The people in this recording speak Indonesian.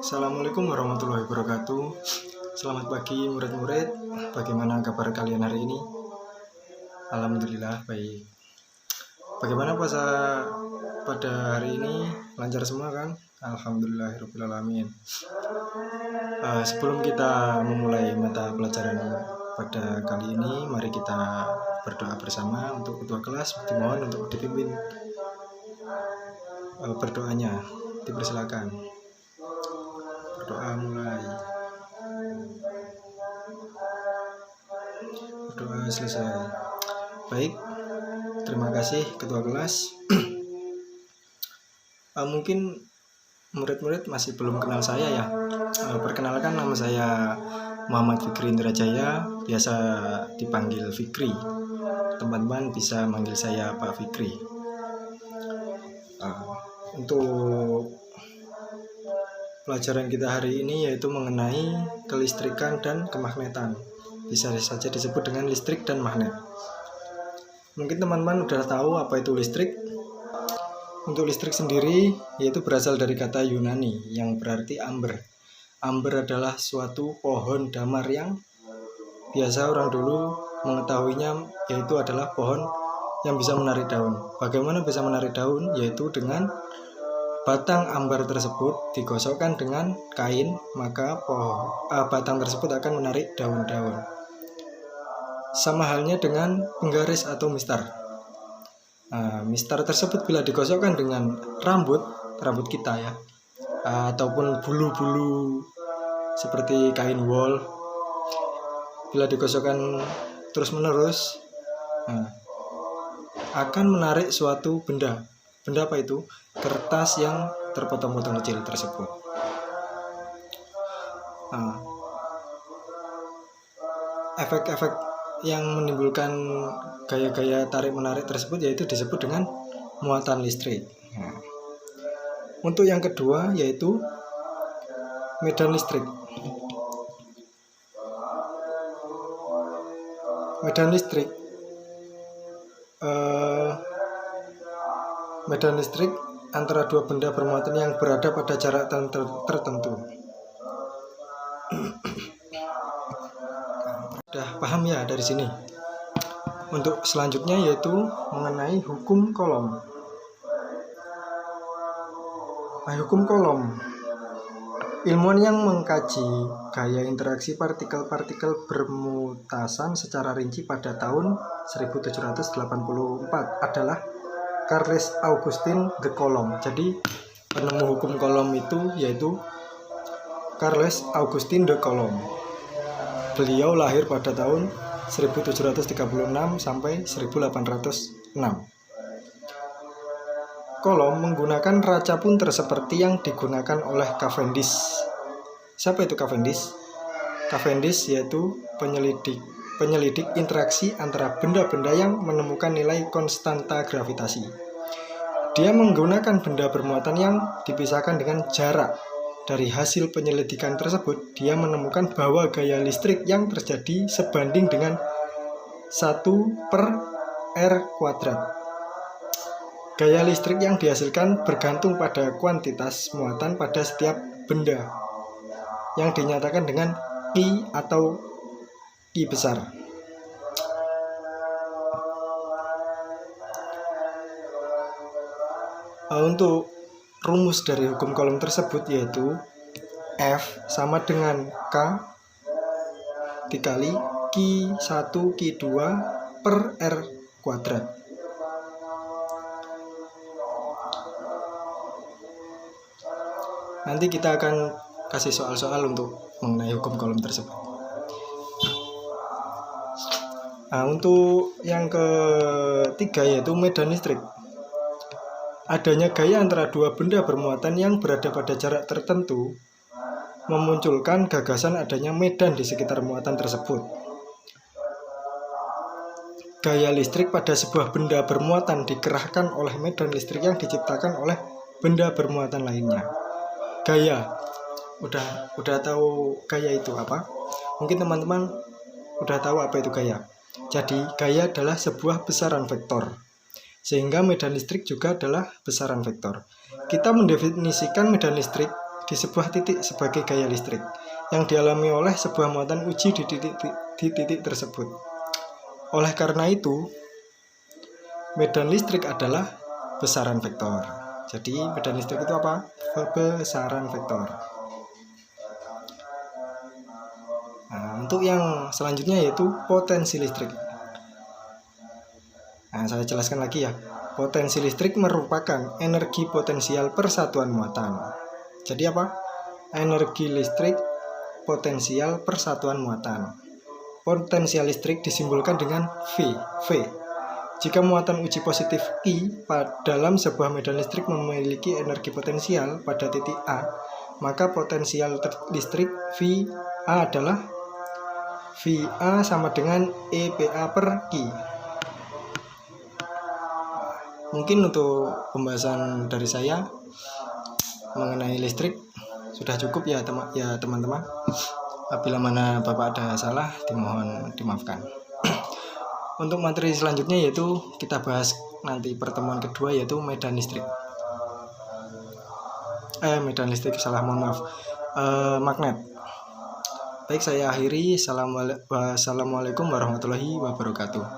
Assalamualaikum warahmatullahi wabarakatuh. Selamat pagi murid-murid. Bagaimana kabar kalian hari ini? Alhamdulillah baik. Bagaimana puasa pada hari ini? Lancar semua kan? Alhamdulillahirrahmanirrahim. Sebelum kita memulai mata pelajaran pada kali ini, mari kita berdoa bersama untuk ketua kelas. Dimohon untuk dipimpin berdoanya. Dipersilakan. Berdoa mulai. Berdoa selesai. Baik, terima kasih ketua kelas. Mungkin murid-murid masih belum kenal saya ya. Perkenalkan, nama saya Muhammad Fikri Indrajaya, biasa dipanggil Fikri. Teman-teman bisa manggil saya Pak Fikri. Untuk pelajaran kita hari ini yaitu mengenai kelistrikan dan kemagnetan. Bisa saja disebut dengan listrik dan magnet. Mungkin teman-teman udah tahu apa itu listrik. Untuk listrik sendiri yaitu berasal dari kata Yunani yang berarti amber. Amber adalah suatu pohon damar yang biasa orang dulu mengetahuinya yaitu adalah pohon yang bisa menarik daun. Bagaimana bisa menarik daun? Yaitu dengan batang ambar tersebut digosokkan dengan kain, maka batang tersebut akan menarik daun-daun. Sama halnya dengan penggaris atau mistar. Mistar tersebut bila digosokkan dengan rambut kita ya, ataupun bulu-bulu seperti kain wol, bila digosokkan terus-menerus, akan menarik suatu benda. Benda apa itu? Kertas yang terpotong-potong kecil tersebut. Efek-efek yang menimbulkan gaya-gaya tarik-menarik tersebut yaitu disebut dengan muatan listrik. Untuk yang kedua yaitu medan listrik. Medan listrik antara dua benda bermuatan yang berada pada jarak tertentu. Sudah paham ya dari sini? Untuk selanjutnya yaitu mengenai hukum Coulomb. Hukum Coulomb. Ilmuwan yang mengkaji gaya interaksi partikel-partikel bermutasan secara rinci pada tahun 1784 adalah Charles Augustin de Coulomb. Jadi penemu hukum Coulomb itu yaitu Charles Augustin de Coulomb. Beliau lahir pada tahun 1736 sampai 1806. Coulomb menggunakan raca punter seperti yang digunakan oleh Cavendish. Siapa itu Cavendish? Cavendish yaitu penyelidik interaksi antara benda-benda yang menemukan nilai konstanta gravitasi. Dia menggunakan benda bermuatan yang dipisahkan dengan jarak. Dari hasil penyelidikan tersebut, dia menemukan bahwa gaya listrik yang terjadi sebanding dengan 1/r². Gaya listrik yang dihasilkan bergantung pada kuantitas muatan pada setiap benda, yang dinyatakan dengan I atau I besar. Untuk rumus dari hukum Coulomb tersebut yaitu F sama dengan K dikali Q1 Q2 per R². Nanti kita akan kasih soal-soal untuk mengenai hukum Coulomb tersebut. Untuk yang ketiga yaitu medan listrik. Adanya gaya antara dua benda bermuatan yang berada pada jarak tertentu memunculkan gagasan adanya medan di sekitar muatan tersebut. Gaya listrik pada sebuah benda bermuatan dikerahkan oleh medan listrik yang diciptakan oleh benda bermuatan lainnya. Gaya, udah tahu gaya itu apa? Mungkin teman-teman udah tahu apa itu gaya. Jadi gaya adalah sebuah besaran vektor. Sehingga medan listrik juga adalah besaran vektor. Kita mendefinisikan medan listrik di sebuah titik sebagai gaya listrik yang dialami oleh sebuah muatan uji di titik tersebut. Oleh karena itu, medan listrik adalah besaran vektor. Jadi medan listrik itu apa? Besaran vektor. Nah, untuk yang selanjutnya yaitu potensi listrik. Nah, saya jelaskan lagi ya. Potensi listrik merupakan energi potensial persatuan muatan. Jadi apa? Energi listrik potensial persatuan muatan. Potensial listrik disimbolkan dengan V. Jika muatan uji positif I dalam sebuah medan listrik memiliki energi potensial pada titik A, maka potensial listrik VA adalah VA sama dengan EPA per Q. Mungkin untuk pembahasan dari saya mengenai listrik sudah cukup ya teman-teman. Apabila mana Bapak ada salah, dimohon dimaafkan. Untuk materi selanjutnya yaitu kita bahas nanti pertemuan kedua yaitu medan listrik. Magnet. Baik, saya akhiri. Wassalamualaikum warahmatullahi wabarakatuh.